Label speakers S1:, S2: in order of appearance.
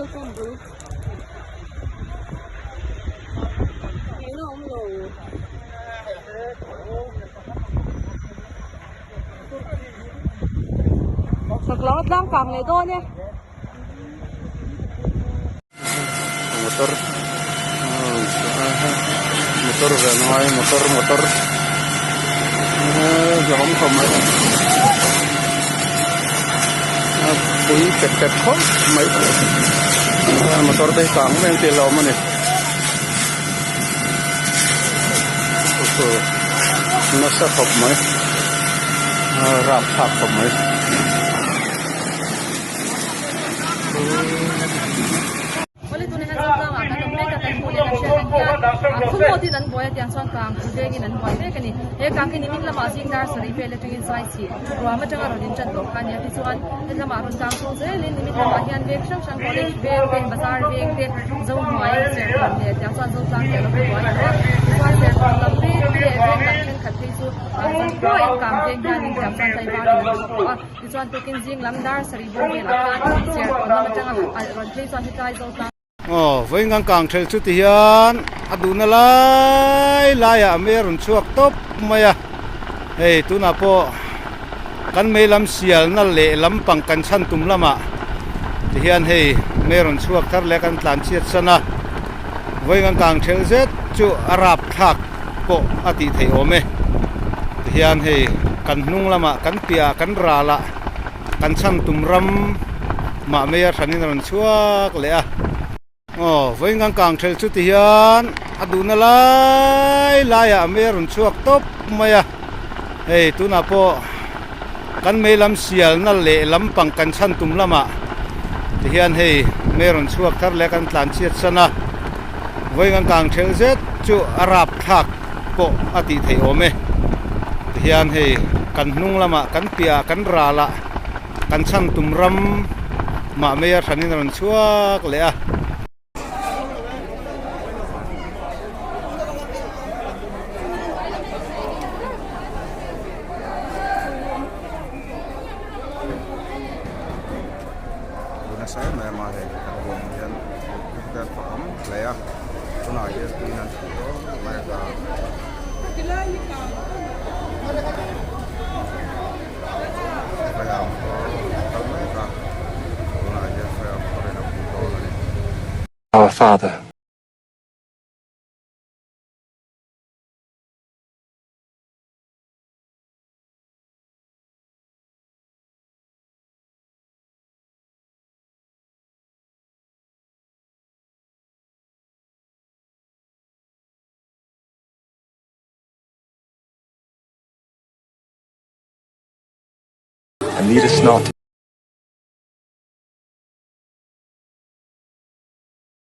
S1: Sekelawat lang kang ledo nih.
S2: Motor, motor udah mulai motor, gió không mấy, bụi kẹt khó mấy, motor đây càng men tiền lâu mà này, nó sẽ học mấy, rạp học mấy.
S1: Không thì nắn bói tiếng soạn càng cứ về cái nắn bói đấy cái này, cái càng cái nimin làm gì dar sari về lấy trên sai chỉ, rồi mà chẳng ở đến trận đấu cái này thì soạn, cái làm ăn càng số dễ lên nimin làm hiện về sang sang college về bên bazar về cái dâu hỏi sẽ còn để tiếng soạn dâu càng cái nó bói nữa, soạn sẽ còn làm về đặt chân khát thì số, bói càng về cái này tiếng soạn tay vào rồi, thì soạn tôi kinh riêng làm dar sari về là cái sẽ còn mà chẳng ở rồi thì soạn thì tay dâu càng
S2: với ngang càng theo chút thì hiện aduna lai à meron chuak top maya hey tu na po kan me lam sial na le lam pang kan chan tum lama thì hiện hey meron chuak thar le kan tlan chiat sana với ngang càng theo zet chu arab thak po ati thei ome thì hiện hey kan nung lama kan pia kan ra la kan chan tum ram ma me thanin ron chuak le a với ngang càng theo chút thì hiện aduna lai à meron chuak top maya hey tu na po kan me lam sial na le lam pang kan chan tum lama thì hiện hey meron chuak thar le kan tlan chiat sana với ngang càng theo zet chu arab thak po ati thei ome thì hiện hey kan nung lama kan pia kan ra la kan chan tum ram ma me thanin ron chuak le a saya memang kemudian kita paham layak tunai dengan itu mereka
S3: Our Father, and lead us not